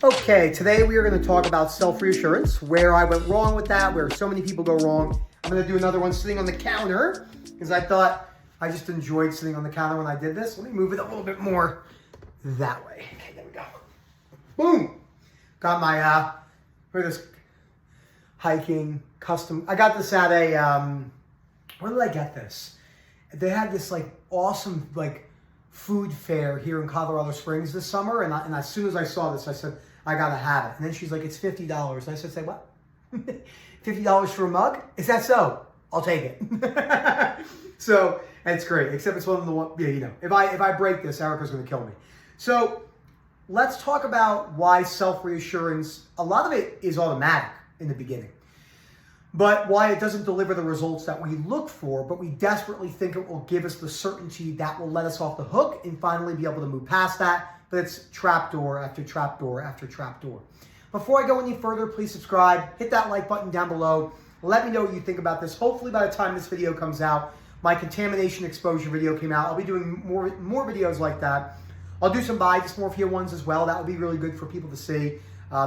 Okay, today we are going to talk about self-reassurance, where I went wrong with that, where so many people go wrong. I'm going to do another one sitting on the counter because I thought I just enjoyed sitting on the counter when I did this. Let me move it a little bit more that way. Okay, there we go. Boom! Got my, look at this hiking custom. I got this at a, where did I get this? They had this like awesome like food fair here in Colorado Springs this summer, and as soon as I saw this, I said, I gotta have it. And then she's like, it's $50. And I said, say what? $50 for a mug? Is that so? I'll take it. So, and it's great, except it's one of the one, yeah, you know, if I break this, Erica's gonna kill me. So let's talk about why self-reassurance, a lot of it is automatic in the beginning, but why it doesn't deliver the results that we look for, but we desperately think it will give us the certainty that will let us off the hook and finally be able to move past that. But it's trapdoor after trapdoor after trapdoor. Before I go any further, please subscribe, hit that like button down below. Let me know what you think about this. Hopefully by the time this video comes out, my contamination exposure video came out. I'll be doing more videos like that. I'll do some body dysmorphia ones as well. That would be really good for people to see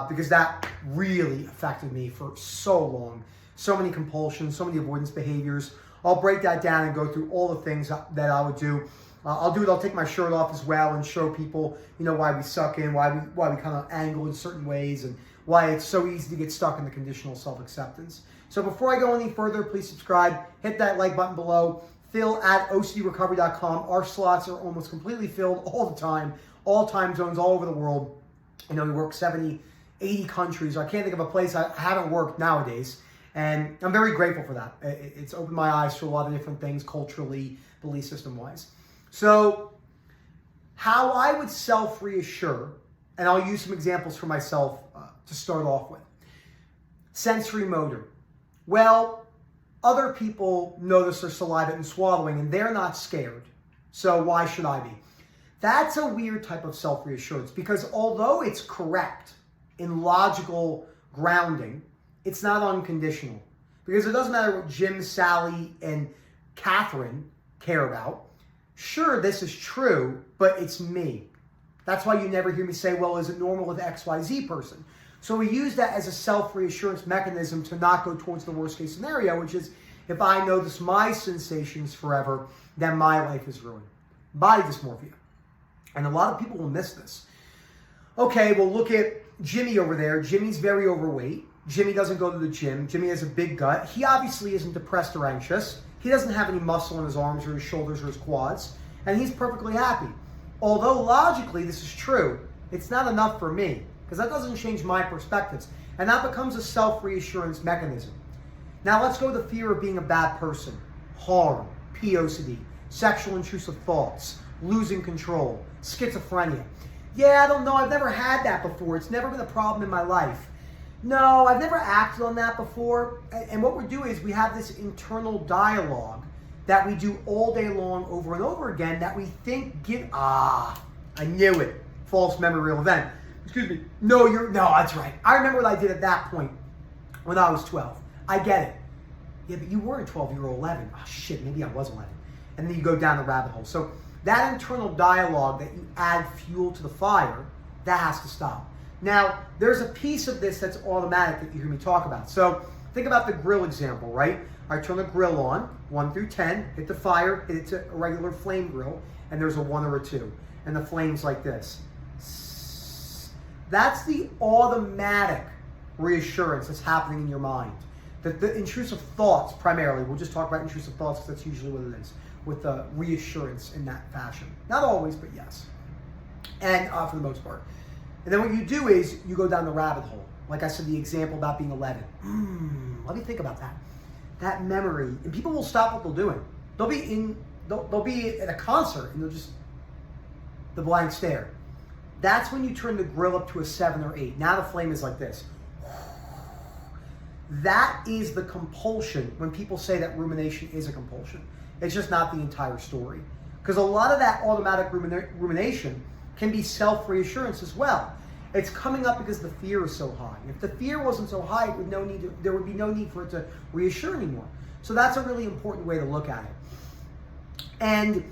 because that really affected me for so long. So many compulsions, so many avoidance behaviors. I'll break that down and go through all the things that I would do. I'll take my shirt off as well and show people, you know, why we suck in, why we kind of angle in certain ways, and why it's so easy to get stuck in the conditional self-acceptance. So before I go any further, please subscribe, hit that like button below. Phil at OCDrecovery.com. Our slots are almost completely filled all the time, all time zones, all over the world. You know, we work 70, 80 countries. I can't think of a place I haven't worked nowadays. And I'm very grateful for that. It's opened my eyes to a lot of different things culturally, belief system-wise. So how I would self-reassure, and I'll use some examples for myself to start off with. Sensory motor. Well, other people notice their saliva and swallowing, and they're not scared. So why should I be? That's a weird type of self-reassurance because although it's correct in logical grounding, it's not unconditional. Because it doesn't matter what Jim, Sally, and Catherine care about. Sure, this is true, but it's me. That's why you never hear me say, well, is it normal with XYZ person? So we use that as a self-reassurance mechanism to not go towards the worst case scenario, which is if I notice my sensations forever, then my life is ruined. Body dysmorphia. And a lot of people will miss this. Okay, well, look at Jimmy over there. Jimmy's very overweight. Jimmy doesn't go to the gym. Jimmy has a big gut. He obviously isn't depressed or anxious. He doesn't have any muscle in his arms or his shoulders or his quads. And he's perfectly happy. Although logically this is true, it's not enough for me because that doesn't change my perspectives. And that becomes a self-reassurance mechanism. Now let's go to the fear of being a bad person. Harm, POCD, sexual intrusive thoughts, losing control, schizophrenia. Yeah, I don't know. I've never had that before. It's never been a problem in my life. No, I've never acted on that before. And what we do is we have this internal dialogue that we do all day long over and over again that we think I knew it. False memory, real event. Excuse me. No, that's right. I remember what I did at that point when I was 12. I get it. Yeah, but you weren't 12, you were 11. Oh shit, maybe I was 11. And then you go down the rabbit hole. So that internal dialogue that you add fuel to the fire, that has to stop. Now, there's a piece of this that's automatic that you hear me talk about. So think about the grill example, right? I turn the grill on, 1 through 10, hit the fire, hit it to a regular flame grill, and there's a 1 or a 2. And the flame's like this. That's the automatic reassurance that's happening in your mind. The intrusive thoughts, primarily, we'll just talk about intrusive thoughts because that's usually what it is, with the reassurance in that fashion. Not always, but yes. And for the most part. And then what you do is you go down the rabbit hole. Like I said, the example about being 11. Let me think about that. That memory, and people will stop what they're doing. They'll be at a concert and they'll just, the blank stare. That's when you turn the grill up to a 7 or 8. Now the flame is like this. That is the compulsion when people say that rumination is a compulsion. It's just not the entire story. Because a lot of that automatic rumination can be self-reassurance as well. It's coming up because the fear is so high. If the fear wasn't so high, there would be no need for it to reassure anymore. So that's a really important way to look at it. And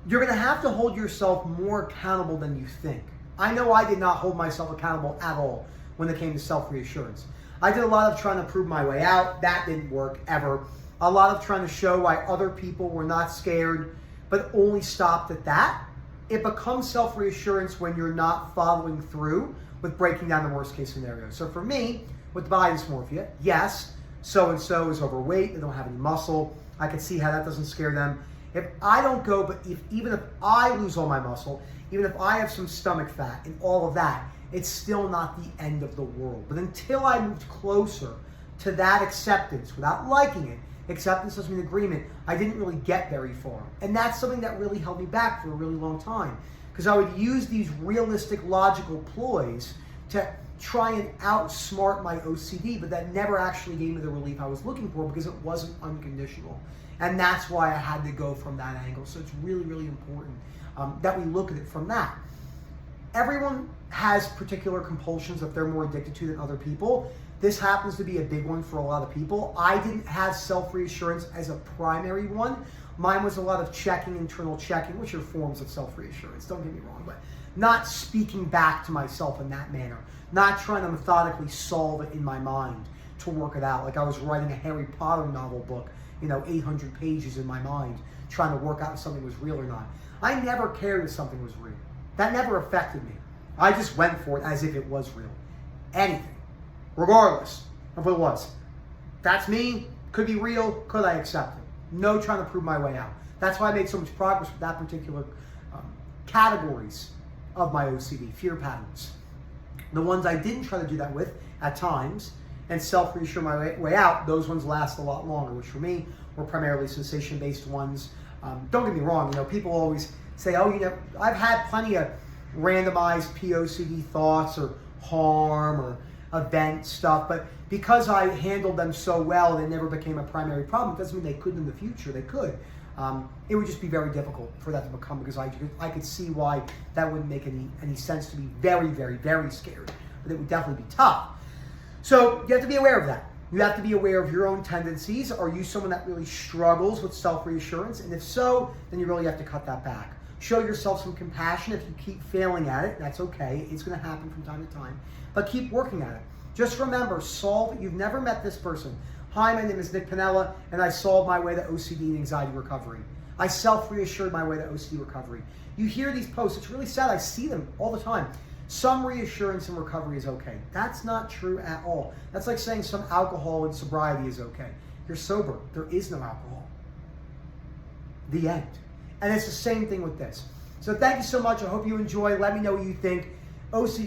you're going to have to hold yourself more accountable than you think. I know I did not hold myself accountable at all when it came to self-reassurance. I did a lot of trying to prove my way out. That didn't work ever. A lot of trying to show why other people were not scared, but only stopped at that. It becomes self-reassurance when you're not following through with breaking down the worst case scenario. So for me, with body dysmorphia, yes, so-and-so is overweight, they don't have any muscle. I can see how that doesn't scare them. If I don't go, but even if I lose all my muscle, even if I have some stomach fat and all of that, it's still not the end of the world. But until I moved closer to that acceptance, without liking it, acceptance doesn't mean agreement, I didn't really get very far. And that's something that really held me back for a really long time. Because I would use these realistic, logical ploys to try and outsmart my OCD, but that never actually gave me the relief I was looking for because it wasn't unconditional. And that's why I had to go from that angle. So it's really, really important that we look at it from that. Everyone has particular compulsions that they're more addicted to than other people. This happens to be a big one for a lot of people. I didn't have self-reassurance as a primary one. Mine was a lot of checking, internal checking, which are forms of self-reassurance, don't get me wrong, but not speaking back to myself in that manner, not trying to methodically solve it in my mind to work it out. Like I was writing a Harry Potter novel book, 800 pages in my mind, trying to work out if something was real or not. I never cared if something was real. That never affected me. I just went for it as if it was real. Anything, regardless of what it was. That's me, could be real, could I accept it? No trying to prove my way out. That's why I made so much progress with that particular categories of my OCD, fear patterns. The ones I didn't try to do that with at times and self-reassure my way out, those ones last a lot longer, which for me were primarily sensation-based ones. Don't get me wrong, people always say, I've had plenty of randomized POCD thoughts or harm or event stuff, but because I handled them so well, they never became a primary problem. It doesn't mean they couldn't in the future, they could. It would just be very difficult for that to become because I could see why that wouldn't make any sense to be very, very, very scared, but it would definitely be tough. So you have to be aware of that. You have to be aware of your own tendencies. Are you someone that really struggles with self-reassurance? And if so, then you really have to cut that back. Show yourself some compassion. If you keep failing at it, that's okay. It's going to happen from time to time. But keep working at it. Just remember, you've never met this person. Hi, my name is Nick Piniella, and I solved my way to OCD and anxiety recovery. I self-reassured my way to OCD recovery. You hear these posts. It's really sad. I see them all the time. Some reassurance and recovery is okay. That's not true at all. That's like saying some alcohol and sobriety is okay. You're sober. There is no alcohol. The end. And it's the same thing with this. So thank you so much. I hope you enjoy. Let me know what you think. I almost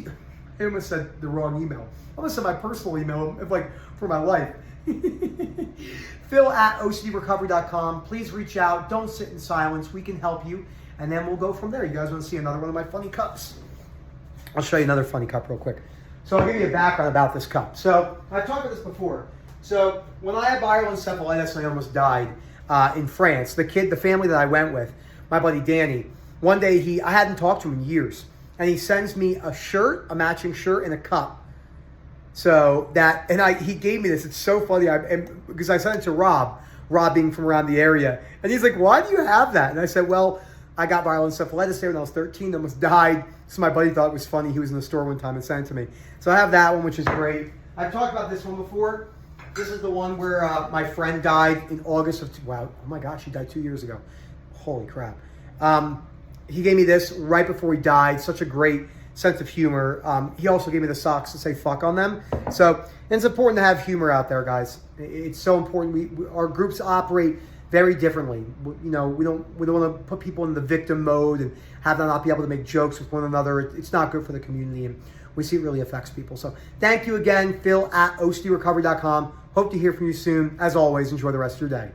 said the wrong email. I almost said my personal email, for my life. Phil@OCDrecovery.com. Please reach out. Don't sit in silence. We can help you. And then we'll go from there. You guys want to see another one of my funny cups? I'll show you another funny cup real quick. So I'll give you a background about this cup. So I've talked about this before. So when I had viral encephalitis and I almost died in France, the family that I went with, my buddy Danny, one day I hadn't talked to him in years, and he sends me a matching shirt and a cup. So he gave me this. It's so funny because I sent it to Rob being from around the area, and he's like, "Why do you have that?" And I said, "Well, I got viral encephalitis there when I was 13, almost died. So my buddy thought it was funny. He was in the store one time and sent it to me. So I have that one, which is great. I've talked about this one before. This is the one where my friend died in August of, oh my gosh, he died 2 years ago. Holy crap. He gave me this right before he died. Such a great sense of humor. He also gave me the socks to say fuck on them. So it's important to have humor out there, guys. It's so important. Our groups operate very differently. We don't want to put people in the victim mode and have them not be able to make jokes with one another. It's not good for the community, and we see it really affects people. So thank you again, Phil@OCDrecovery.com. Hope to hear from you soon. As always, enjoy the rest of your day.